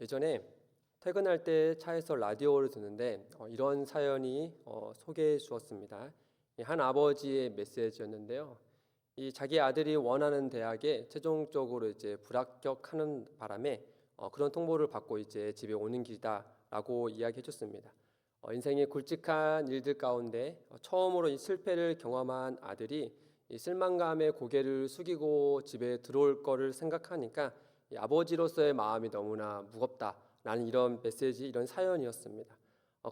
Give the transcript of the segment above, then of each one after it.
예전에 퇴근할 때 차에서 라디오를 듣는데 이런 사연이 소개해 주었습니다. 한 아버지의 메시지였는데요. 이 자기 아들이 원하는 대학에 최종적으로 이제 불합격하는 바람에 그런 통보를 받고 이제 집에 오는 길이다라고 이야기해 줬습니다. 인생의 굵직한 일들 가운데 처음으로 이 실패를 경험한 아들이 이 실망감에 고개를 숙이고 집에 들어올 거를 생각하니까 이 아버지로서의 마음이 너무나 무겁다라는 이런 메시지, 이런 사연이었습니다.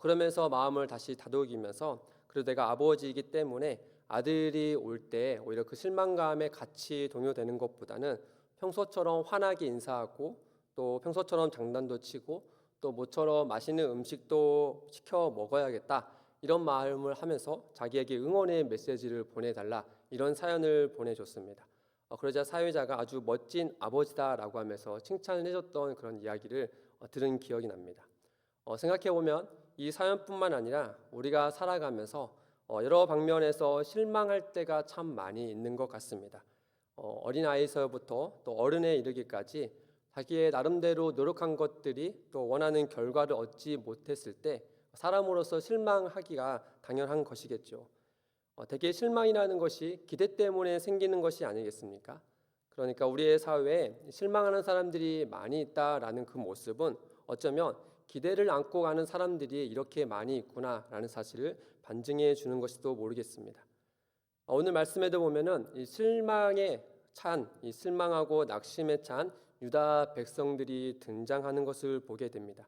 그러면서 마음을 다시 다독이면서 그래도 내가 아버지이기 때문에 아들이 올 때 오히려 그 실망감에 같이 동요되는 것보다는 평소처럼 환하게 인사하고 또 평소처럼 장난도 치고 또 모처럼 맛있는 음식도 시켜 먹어야겠다 이런 마음을 하면서 자기에게 응원의 메시지를 보내달라 이런 사연을 보내줬습니다. 그러자 사회자가 아주 멋진 아버지다라고 하면서 칭찬을 해줬던 그런 이야기를 들은 기억이 납니다. 생각해보면 이 사연뿐만 아니라 우리가 살아가면서 여러 방면에서 실망할 때가 참 많이 있는 것 같습니다. 어린아이에서부터 또 어른에 이르기까지 자기의 나름대로 노력한 것들이 또 원하는 결과를 얻지 못했을 때 사람으로서 실망하기가 당연한 것이겠죠. 대개 실망이라는 것이 기대 때문에 생기는 것이 아니겠습니까? 그러니까 우리의 사회에 실망하는 사람들이 많이 있다라는 그 모습은 어쩌면 기대를 안고 가는 사람들이 이렇게 많이 있구나라는 사실을 반증해 주는 것일지도 모르겠습니다. 오늘 말씀에도 보면은 이 실망에 찬, 이 실망하고 낙심에 찬 유다 백성들이 등장하는 것을 보게 됩니다.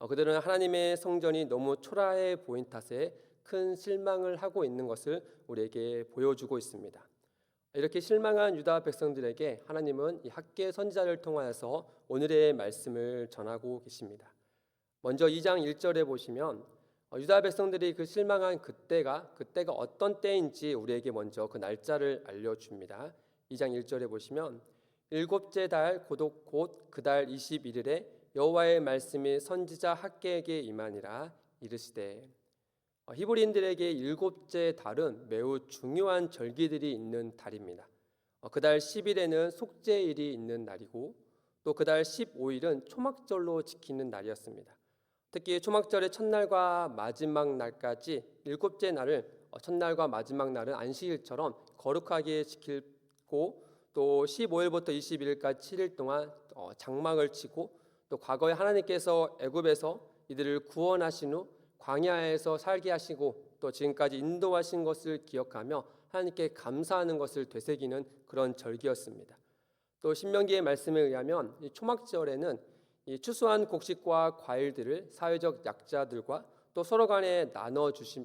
그들은 하나님의 성전이 너무 초라해 보인 탓에 큰 실망을 하고 있는 것을 우리에게 보여주고 있습니다. 이렇게 실망한 유다 백성들에게 하나님은 이 학개 선지자를 통하여서 오늘의 말씀을 전하고 계십니다. 먼저 2장 1절에 보시면 유다 백성들이 그 실망한 그때가 어떤 때인지 우리에게 먼저 그 날짜를 알려줍니다. 2장 1절에 보시면 일곱째 달 곧 그 달 21일에 여호와의 말씀이 선지자 학개에게 임하니라 이르시되. 히브리인들에게 일곱째 달은 매우 중요한 절기들이 있는 달입니다. 그 달 10일에는 속죄일이 있는 날이고 또 그 달 15일은 초막절로 지키는 날이었습니다. 특히 초막절의 첫날과 마지막 날까지 일곱째 날을 첫날과 마지막 날은 안식일처럼 거룩하게 지키고 또 15일부터 21일까지 7일 동안 장막을 치고 또 과거에 하나님께서 애굽에서 이들을 구원하신 후 광야에서 살게 하시고 또 지금까지 인도하신 것을 기억하며 하나님께 감사하는 것을 되새기는 그런 절기였습니다. 또 신명기의 말씀에 의하면 이 초막절에는 이 추수한 곡식과 과일들을 사회적 약자들과 또 서로 간에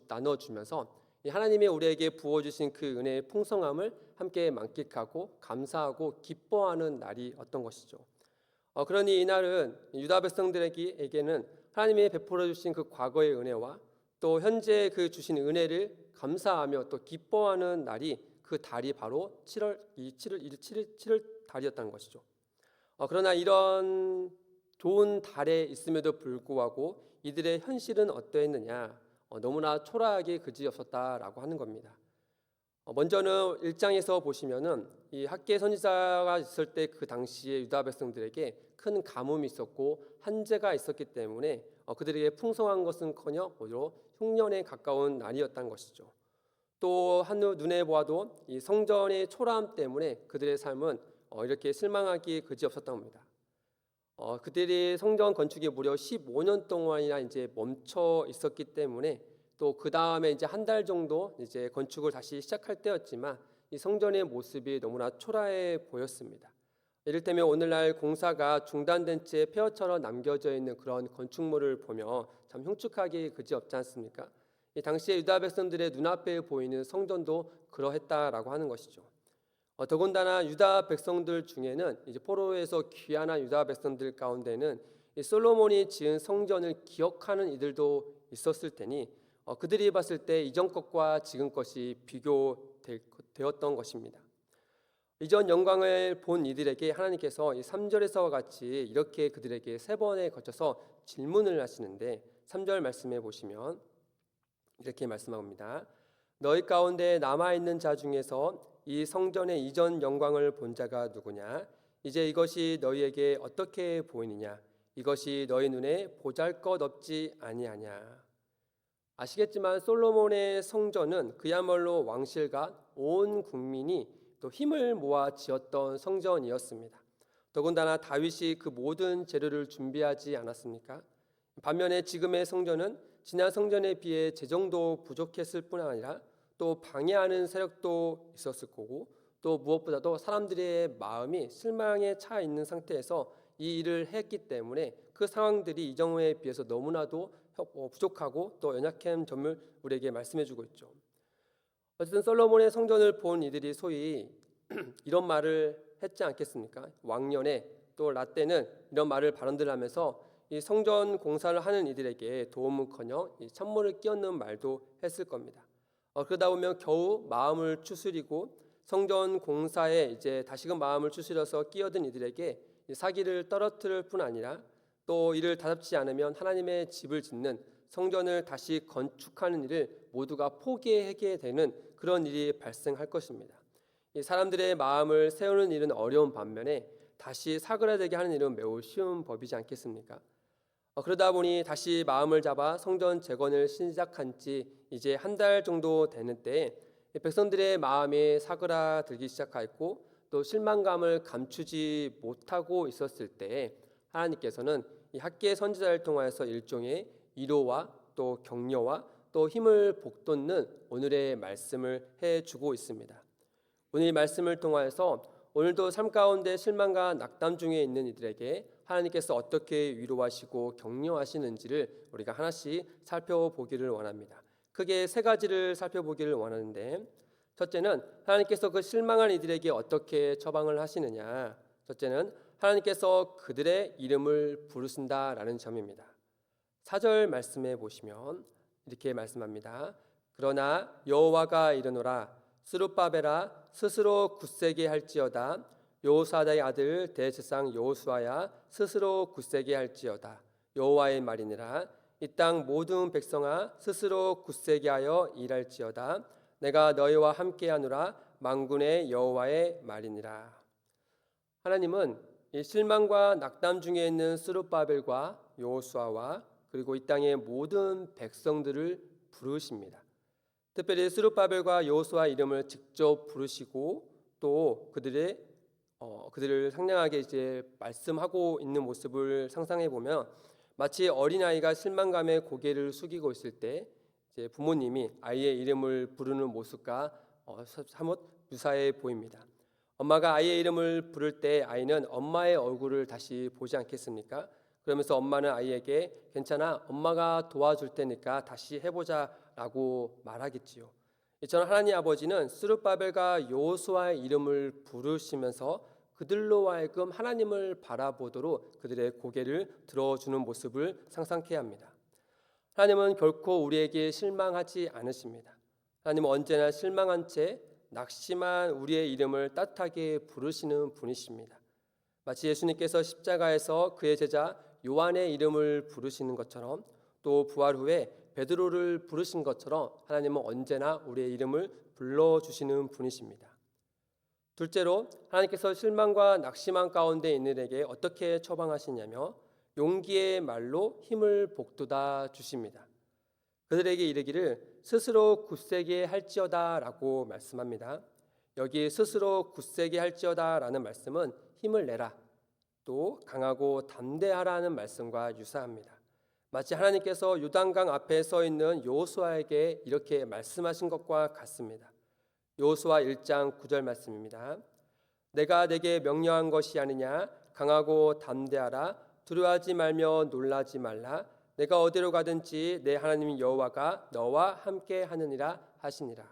나눠주면서 이 하나님의 우리에게 부어주신 그 은혜의 풍성함을 함께 만끽하고 감사하고 기뻐하는 날이었던 것이죠. 그러니 이날은 유다 백성들에게는 하나님이 베풀어 주신 그 과거의 은혜와 또 현재 그 주신 은혜를 감사하며 또 기뻐하는 날이 그 달이 바로 7월 달이었다는 것이죠. 그러나 이런 좋은 달에 있음에도 불구하고 이들의 현실은 어떠했느냐? 너무나 초라하게 그지없었다라고 하는 겁니다. 먼저는 1장에서 보시면은 이 학개 선지자가 있을 때 그 당시에 유다 백성들에게 큰 가뭄이 있었고 한재가 있었기 때문에 그들에게 풍성한 것은커녕 오히려 흉년에 가까운 날이었다는 것이죠. 또 한눈에 보아도 이 성전의 초라함 때문에 그들의 삶은 이렇게 실망하기 그지없었던 겁니다. 그들이 성전 건축이 무려 15년 동안이나 이제 멈춰 있었기 때문에 또 그 다음에 이제 한 달 정도 이제 건축을 다시 시작할 때였지만 이 성전의 모습이 너무나 초라해 보였습니다. 이를테면 오늘날 공사가 중단된 채 폐허처럼 남겨져 있는 그런 건축물을 보며 참 흉측하기 그지없지 않습니까? 이 당시에 유다 백성들의 눈앞에 보이는 성전도 그러했다라고 하는 것이죠. 더군다나 유다 백성들 중에는 이제 포로에서 귀환한 유다 백성들 가운데는 이 솔로몬이 지은 성전을 기억하는 이들도 있었을 테니 그들이 봤을 때 이전 것과 지금 것이 비교되었던 것입니다. 이전 영광을 본 이들에게 하나님께서 이 3절에서와 같이 이렇게 그들에게 세 번에 거쳐서 질문을 하시는데 3절 말씀해 보시면 이렇게 말씀합니다. 너희 가운데 남아있는 자 중에서 이 성전의 이전 영광을 본 자가 누구냐? 이제 이것이 너희에게 어떻게 보이느냐? 이것이 너희 눈에 보잘것없지 아니하냐. 아시겠지만 솔로몬의 성전은 그야말로 왕실과 온 국민이 또 힘을 모아 지었던 성전이었습니다. 더군다나 다윗이 그 모든 재료를 준비하지 않았습니까? 반면에 지금의 성전은 지난 성전에 비해 재정도 부족했을 뿐 아니라 또 방해하는 세력도 있었을 거고, 또 무엇보다도 사람들의 마음이 실망에 차 있는 상태에서 이 일을 했기 때문에 그 상황들이 이전에 비해서 너무나도 부족하고 또 연약한 점을 우리에게 말씀해주고 있죠. 어쨌든 솔로몬의 성전을 본 이들이 소위 이런 말을 했지 않겠습니까? 왕년에 또 라떼는 이런 말을 발언들 하면서 이 성전 공사를 하는 이들에게 도움은커녕 이 찬물을 끼얹는 말도 했을 겁니다. 그러다 보면 겨우 마음을 추스리고 성전 공사에 이제 다시금 마음을 추스려서 끼어든 이들에게 사기를 떨어뜨릴 뿐 아니라 또 이를 다잡지 않으면 하나님의 집을 짓는 성전을 다시 건축하는 일을 모두가 포기하게 되는 그런 일이 발생할 것입니다. 이 사람들의 마음을 세우는 일은 어려운 반면에 다시 사그라들게 하는 일은 매우 쉬운 법이지 않겠습니까? 그러다 보니 다시 마음을 잡아 성전 재건을 시작한 지 이제 한 달 정도 되는 때에 백성들의 마음이 사그라들기 시작하였고 또 실망감을 감추지 못하고 있었을 때에 하나님께서는 이 학기의 선지자를 통하여서 일종의 위로와 또 격려와 또 힘을 북돋는 오늘의 말씀을 해주고 있습니다. 오늘 이 말씀을 통하여서 오늘도 삶 가운데 실망과 낙담 중에 있는 이들에게 하나님께서 어떻게 위로하시고 격려하시는지를 우리가 하나씩 살펴보기를 원합니다. 크게 세 가지를 살펴보기를 원하는데, 첫째는 하나님께서 그 실망한 이들에게 어떻게 처방을 하시느냐. 첫째는 하나님께서 그들의 이름을 부르신다라는 점입니다. 4절 말씀해 보시면 이렇게 말씀합니다. 그러나 여호와가 이르노라 스룹바벨아 스스로 굳세게 할지어다. 여호사다의 아들 대제사장 여호수아야 스스로 굳세게 할지어다. 여호와의 말이니라. 이 땅 모든 백성아 스스로 굳세게 하여 일할지어다. 내가 너희와 함께하노라. 만군의 여호와의 말이니라. 하나님은 이 실망과 낙담 중에 있는 스룹바벨과 여호수아와 그리고 이 땅의 모든 백성들을 부르십니다. 특별히 스룹바벨과 여호수아 이름을 직접 부르시고 또 그들을 상냥하게 이제 말씀하고 있는 모습을 상상해 보면 마치 어린아이가 실망감에 고개를 숙이고 있을 때 이제 부모님이 아이의 이름을 부르는 모습과 사뭇 유사해 보입니다. 엄마가 아이의 이름을 부를 때 아이는 엄마의 얼굴을 다시 보지 않겠습니까? 그러면서 엄마는 아이에게 괜찮아, 엄마가 도와줄 테니까 다시 해보자 라고 말하겠지요. 이처럼 하나님 아버지는 스룹바벨과 여호수아의 이름을 부르시면서 그들로 하여금 하나님을 바라보도록 그들의 고개를 들어주는 모습을 상상케 합니다. 하나님은 결코 우리에게 실망하지 않으십니다. 하나님은 언제나 실망한 채 낙심한 우리의 이름을 따뜻하게 부르시는 분이십니다. 마치 예수님께서 십자가에서 그의 제자 요한의 이름을 부르시는 것처럼 또 부활 후에 베드로를 부르신 것처럼 하나님은 언제나 우리의 이름을 불러주시는 분이십니다. 둘째로 하나님께서 실망과 낙심한 가운데 있는 이들에게 어떻게 처방하시냐며 용기의 말로 힘을 북돋아 주십니다. 그들에게 이르기를 스스로 굳세게 할지어다 라고 말씀합니다. 여기 스스로 굳세게 할지어다 라는 말씀은 힘을 내라, 또 강하고 담대하라는 말씀과 유사합니다. 마치 하나님께서 요단강 앞에 서 있는 여호수아에게 이렇게 말씀하신 것과 같습니다. 여호수아 1장 9절 말씀입니다. 내가 내게 명령한 것이 아니냐. 강하고 담대하라. 두려워하지 말며 놀라지 말라. 내가 어디로 가든지 내 하나님 여호와가 너와 함께 하느니라 하시니라.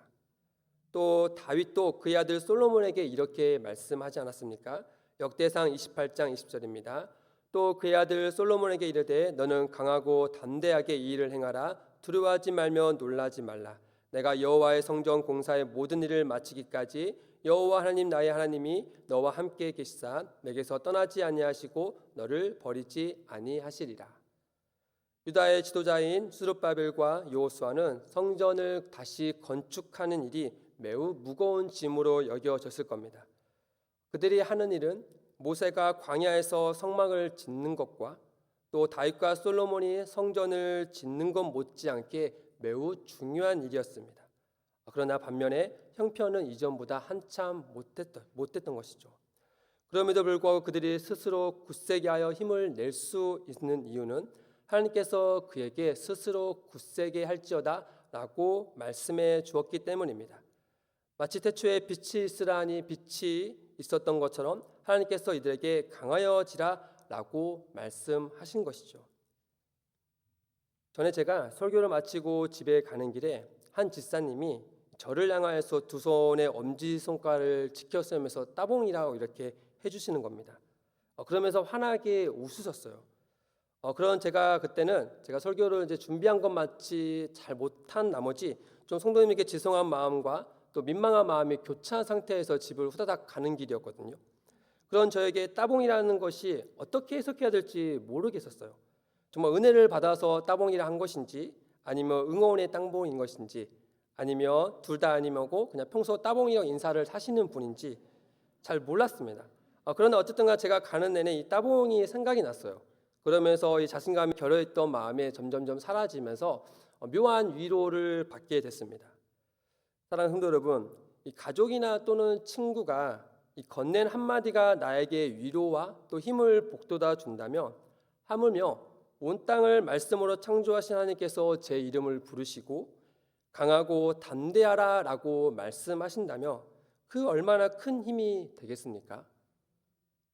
또 다윗도 그의 아들 솔로몬에게 이렇게 말씀하지 않았습니까? 역대상 28장 20절입니다. 또 그의 아들 솔로몬에게 이르되 너는 강하고 담대하게 이 일을 행하라. 두려워하지 말며 놀라지 말라. 내가 여호와의 성전 공사의 모든 일을 마치기까지 여호와 하나님 나의 하나님이 너와 함께 계시사 내게서 떠나지 아니하시고 너를 버리지 아니하시리라. 유다의 지도자인 스룹바벨과 여호수아는 성전을 다시 건축하는 일이 매우 무거운 짐으로 여겨졌을 겁니다. 그들이 하는 일은 모세가 광야에서 성막을 짓는 것과 또 다윗과 솔로몬이 성전을 짓는 것 못지않게 매우 중요한 일이었습니다. 그러나 반면에 형편은 이전보다 한참 못했던 것이죠. 그럼에도 불구하고 그들이 스스로 굳세게 하여 힘을 낼 수 있는 이유는 하나님께서 그에게 스스로 굳세게 할지어다 라고 말씀해 주었기 때문입니다. 마치 태초에 빛이 있으라니 빛이 있었던 것처럼 하나님께서 이들에게 강하여지라 라고 말씀하신 것이죠. 전에 제가 설교를 마치고 집에 가는 길에 한 집사님이 저를 향하여서 두 손의 엄지손가락을 지켜 세우면서 따봉이라고 이렇게 해주시는 겁니다. 그러면서 환하게 웃으셨어요. 그런 그때는 제가 설교를 이제 준비한 것 마치 잘 못한 나머지 좀 성도님에게 죄송한 마음과 또 민망한 마음이 교차한 상태에서 집을 후다닥 가는 길이었거든요. 그런 저에게 따봉이라는 것이 어떻게 해석해야 될지 모르겠었어요. 정말 은혜를 받아서 따봉이라 한 것인지 아니면 응원의 따봉인 것인지 아니면 둘 다 아니면고 그냥 평소 따봉이랑 인사를 하시는 분인지 잘 몰랐습니다. 그러나 어쨌든가 제가 가는 내내 이 따봉이 생각이 났어요. 그러면서 이 자신감이 결여했던 마음이 점점점 사라지면서 묘한 위로를 받게 됐습니다. 사랑하는 성도 여러분, 이 가족이나 또는 친구가 이 건넨 한마디가 나에게 위로와 또 힘을 북돋아 준다면 하물며 온 땅을 말씀으로 창조하신 하나님께서 제 이름을 부르시고 강하고 담대하라 라고 말씀하신다면 그 얼마나 큰 힘이 되겠습니까?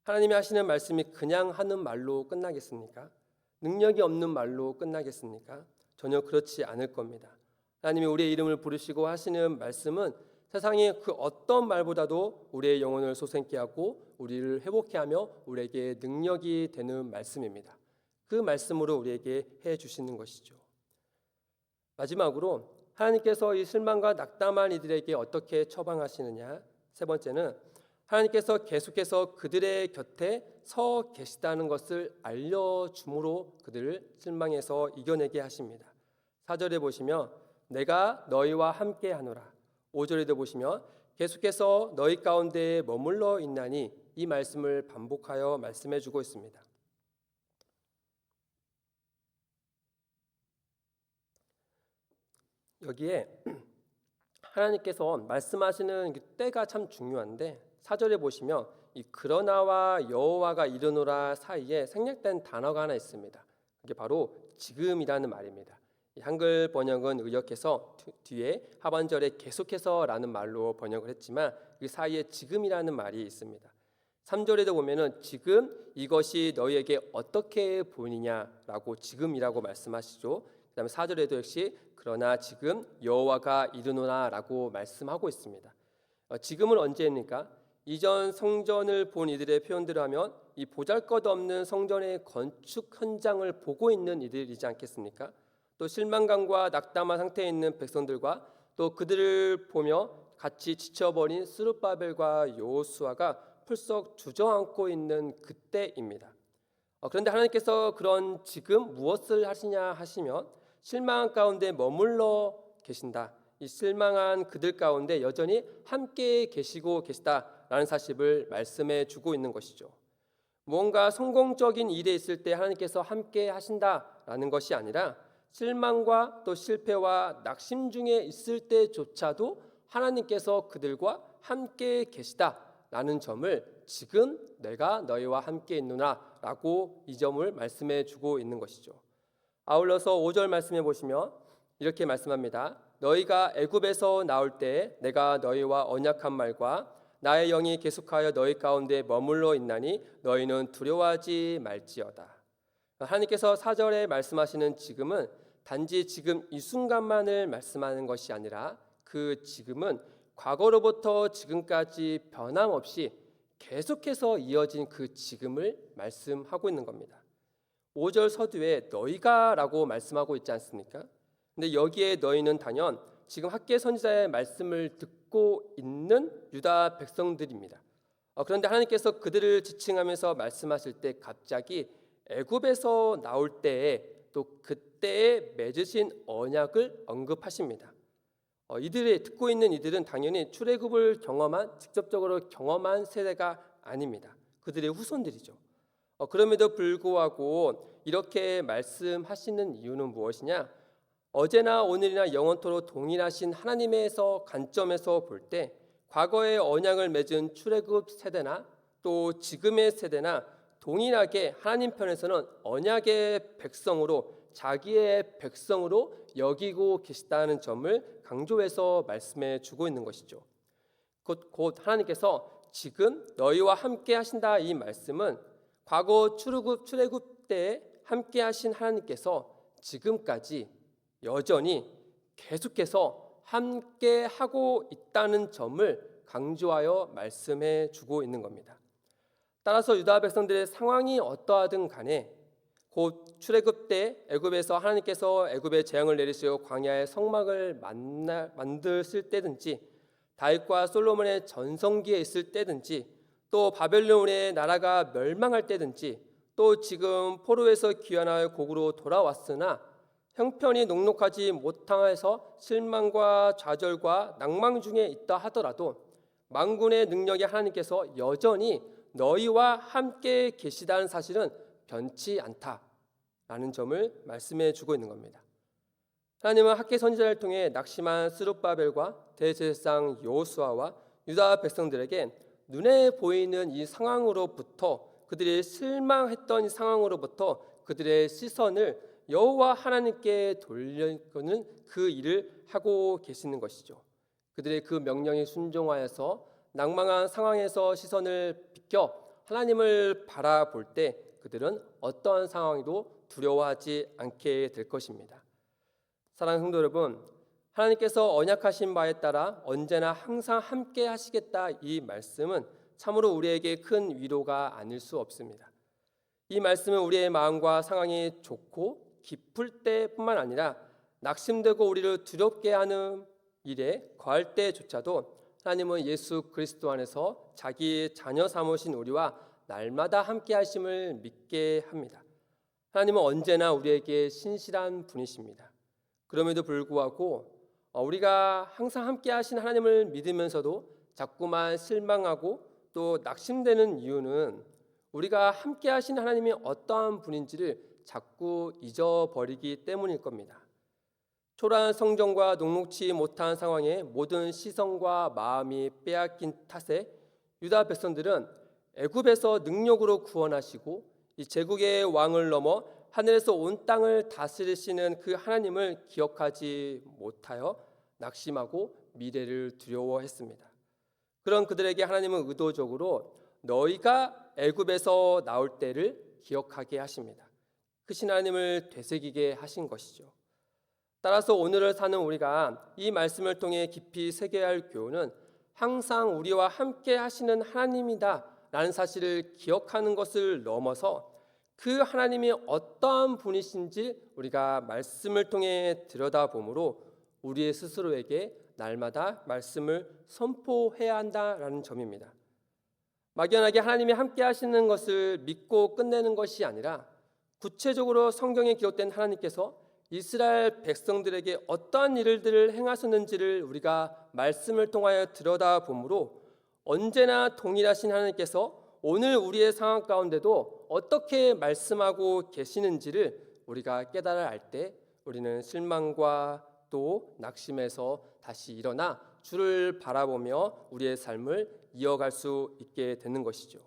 하나님이 하시는 말씀이 그냥 하는 말로 끝나겠습니까? 능력이 없는 말로 끝나겠습니까? 전혀 그렇지 않을 겁니다. 하나님이 우리의 이름을 부르시고 하시는 말씀은 세상의 그 어떤 말보다도 우리의 영혼을 솟게 하고 우리를 회복케 하며 우리에게 능력이 되는 말씀입니다. 그 말씀으로 우리에게 해 주시는 것이죠. 마지막으로 하나님께서 이 실망과 낙담한 이들에게 어떻게 처방하시느냐? 세 번째는 하나님께서 계속해서 그들의 곁에 서 계시다는 것을 알려줌으로 그들을 실망에서 이겨내게 하십니다. 4절에 보시면 내가 너희와 함께 하노라. 5절에도 보시면 계속해서 너희 가운데 머물러 있나니 이 말씀을 반복하여 말씀해 주고 있습니다. 여기에 하나님께서 말씀하시는 때가 참 중요한데 4절에 보시면 이 그러나와 여호와가 이르노라 사이에 생략된 단어가 하나 있습니다. 이게 바로 지금이라는 말입니다. 이 한글 번역은 의역해서 뒤에 하반절에 계속해서라는 말로 번역을 했지만 그 사이에 지금이라는 말이 있습니다. 3절에도 보면은 지금 이것이 너희에게 어떻게 보이느냐라고 지금이라고 말씀하시죠. 그다음에 4절에도 역시 그러나 지금 여호와가 이르노라라고 말씀하고 있습니다. 지금은 언제입니까? 이전 성전을 본 이들의 표현대로 하면 이 보잘것없는 성전의 건축 현장을 보고 있는 이들이지 않겠습니까? 또 실망감과 낙담한 상태에 있는 백성들과 또 그들을 보며 같이 지쳐버린 스룹바벨과 여호수아가 풀썩 주저앉고 있는 그때입니다. 그런데 하나님께서 그런 지금 무엇을 하시냐 하시면 실망한 가운데 머물러 계신다. 이 실망한 그들 가운데 여전히 함께 계시고 계시다라는 사실을 말씀해 주고 있는 것이죠. 무언가 성공적인 일에 있을 때 하나님께서 함께 하신다라는 것이 아니라 실망과 또 실패와 낙심 중에 있을 때조차도 하나님께서 그들과 함께 계시다라는 점을 지금 내가 너희와 함께 있노라라고 이 점을 말씀해 주고 있는 것이죠. 아울러서 5절 말씀해 보시면 이렇게 말씀합니다. 너희가 애굽에서 나올 때 내가 너희와 언약한 말과 나의 영이 계속하여 너희 가운데 머물러 있나니 너희는 두려워하지 말지어다. 하나님께서 4절에 말씀하시는 지금은 단지 지금 이 순간만을 말씀하는 것이 아니라 그 지금은 과거로부터 지금까지 변함없이 계속해서 이어진 그 지금을 말씀하고 있는 겁니다. 5절 서두에 너희가라고 말씀하고 있지 않습니까? 근데 여기에 너희는 단연 지금 학개 선지자의 말씀을 듣고 있는 유다 백성들입니다. 그런데 하나님께서 그들을 지칭하면서 말씀하실 때 갑자기 애굽에서 나올 때에 또 그때에 맺으신 언약을 언급하십니다. 이들이 듣고 있는 이들은 당연히 출애굽을 직접적으로 경험한 세대가 아닙니다. 그들의 후손들이죠. 그럼에도 불구하고 이렇게 말씀하시는 이유는 무엇이냐? 어제나 오늘이나 영원토록 동일하신 하나님에서 관점에서 볼 때 과거의 언약을 맺은 출애굽 세대나 또 지금의 세대나 동일하게 하나님 편에서는 언약의 백성으로 자기의 백성으로 여기고 계시다는 점을 강조해서 말씀해 주고 있는 것이죠. 곧 하나님께서 지금 너희와 함께 하신다 이 말씀은 과거 출애굽 때에 함께 하신 하나님께서 지금까지 여전히 계속해서 함께 하고 있다는 점을 강조하여 말씀해 주고 있는 겁니다. 따라서 유다 백성들의 상황이 어떠하든 간에 곧 출애굽 때 애굽에서 하나님께서 애굽에 재앙을 내리시고 광야의 성막을 만드실 때든지 다윗과 솔로몬의 전성기에 있을 때든지 또 바벨론의 나라가 멸망할 때든지 또 지금 포로에서 귀환하여 곡으로 돌아왔으나 형편이 녹록하지 못하여서 실망과 좌절과 낭망 중에 있다 하더라도 만군의 능력의 하나님께서 여전히 너희와 함께 계시다는 사실은 변치 않다라는 점을 말씀해 주고 있는 겁니다. 하나님은 학계 선지자를 통해 낙심한 스룹바벨과 대제사장 여호수아와 유다 백성들에게 눈에 보이는 이 상황으로부터 그들이 실망했던 이 상황으로부터 그들의 시선을 여호와 하나님께 돌리는 그 일을 하고 계시는 것이죠. 그들의 그 명령에 순종하여서 낭망한 상황에서 시선을 비켜 하나님을 바라볼 때 그들은 어떠한 상황에도 두려워하지 않게 될 것입니다. 사랑하는 성도 여러분, 하나님께서 언약하신 바에 따라 언제나 항상 함께 하시겠다 이 말씀은 참으로 우리에게 큰 위로가 아닐 수 없습니다. 이 말씀은 우리의 마음과 상황이 좋고 깊을 때뿐만 아니라 낙심되고 우리를 두렵게 하는 일에 거할 때조차도 하나님은 예수 그리스도 안에서 자기 자녀 삼으신 우리와 날마다 함께 하심을 믿게 합니다. 하나님은 언제나 우리에게 신실한 분이십니다. 그럼에도 불구하고 우리가 항상 함께 하신 하나님을 믿으면서도 자꾸만 실망하고 또 낙심되는 이유는 우리가 함께 하신 하나님이 어떠한 분인지를 자꾸 잊어버리기 때문일 겁니다. 초라한 성정과 녹록치 못한 상황에 모든 시선과 마음이 빼앗긴 탓에 유다 백성들은 애굽에서 능력으로 구원하시고 이 제국의 왕을 넘어 하늘에서 온 땅을 다스리시는 그 하나님을 기억하지 못하여 낙심하고 미래를 두려워했습니다. 그런 그들에게 하나님은 의도적으로 너희가 애굽에서 나올 때를 기억하게 하십니다. 크신 하나님을 되새기게 하신 것이죠. 따라서 오늘을 사는 우리가 이 말씀을 통해 깊이 새겨야 할 교훈은 항상 우리와 함께 하시는 하나님이다 라는 사실을 기억하는 것을 넘어서 그 하나님이 어떠한 분이신지 우리가 말씀을 통해 들여다보므로 우리의 스스로에게 날마다 말씀을 선포해야 한다라는 점입니다. 막연하게 하나님이 함께 하시는 것을 믿고 끝내는 것이 아니라 구체적으로 성경에 기록된 하나님께서 이스라엘 백성들에게 어떠한 일들을 행하셨는지를 우리가 말씀을 통하여 들여다보므로 언제나 동일하신 하나님께서 오늘 우리의 상황 가운데도 어떻게 말씀하고 계시는지를 우리가 깨달아 알 때 우리는 실망과 또 낙심에서 다시 일어나 주를 바라보며 우리의 삶을 이어갈 수 있게 되는 것이죠.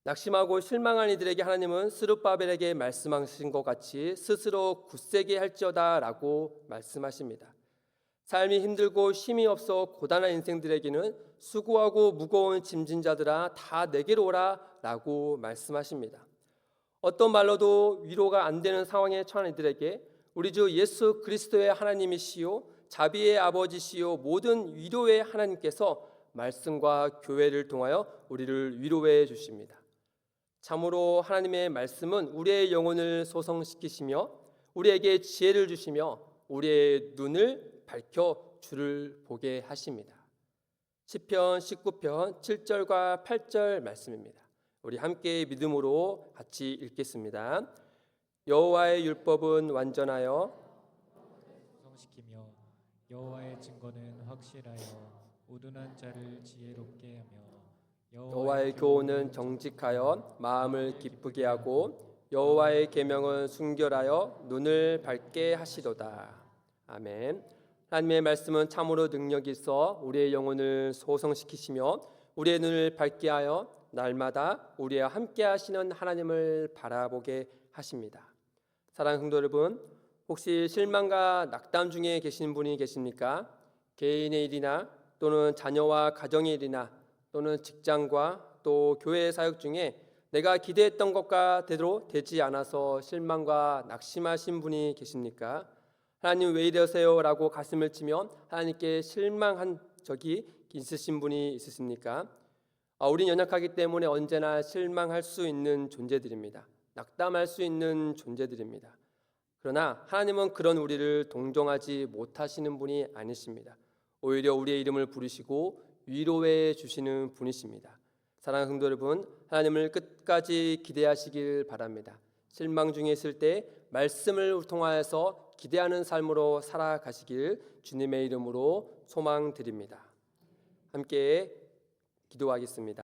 낙심하고 실망한 이들에게 하나님은 스룹바벨에게 말씀하신 것 같이 스스로 굳세게 할지어다 라고 말씀하십니다. 삶이 힘들고 쉼이 없어 고단한 인생들에게는 수고하고 무거운 짐진 자들아 다 내게로 오라 라고 말씀하십니다. 어떤 말로도 위로가 안 되는 상황에 처한 이들에게 우리 주 예수 그리스도의 하나님이시요 자비의 아버지시요 모든 위로의 하나님께서 말씀과 교회를 통하여 우리를 위로해 주십니다. 참으로 하나님의 말씀은 우리의 영혼을 소성시키시며 우리에게 지혜를 주시며 우리의 눈을 밝혀 주를 보게 하십니다. 시편 19편 7절과 8절 말씀입니다. 우리 함께 믿음으로 같이 읽겠습니다. 여호와의 율법은 완전하여 성시키며 여호와의 증거는 확실하여 우둔한 자를 지혜롭게 하며 여호와의 교훈은 정직하여 마음을 기쁘게 하고 여호와의 계명은 순결하여 눈을 밝게 하시도다. 아멘. 하나님의 말씀은 참으로 능력이 있어 우리의 영혼을 소성시키시며 우리의 눈을 밝게 하여 날마다 우리와 함께 하시는 하나님을 바라보게 하십니다. 사랑하는 성도 여러분, 혹시 실망과 낙담 중에 계신 분이 계십니까? 개인의 일이나 또는 자녀와 가정의 일이나 또는 직장과 또 교회 사역 중에 내가 기대했던 것과 대로 되지 않아서 실망과 낙심하신 분이 계십니까? 하나님 왜 이러세요? 라고 가슴을 치며 하나님께 실망한 적이 있으신 분이 있으십니까? 우린 연약하기 때문에 언제나 실망할 수 있는 존재들입니다. 낙담할 수 있는 존재들입니다. 그러나 하나님은 그런 우리를 동정하지 못하시는 분이 아니십니다. 오히려 우리의 이름을 부르시고 위로해 주시는 분이십니다. 사랑하는 성도 여러분, 하나님을 끝까지 기대하시길 바랍니다. 실망 중에 있을 때 말씀을 통하여서 기대하는 삶으로 살아가시길 주님의 이름으로 소망드립니다. 함께 기도하겠습니다.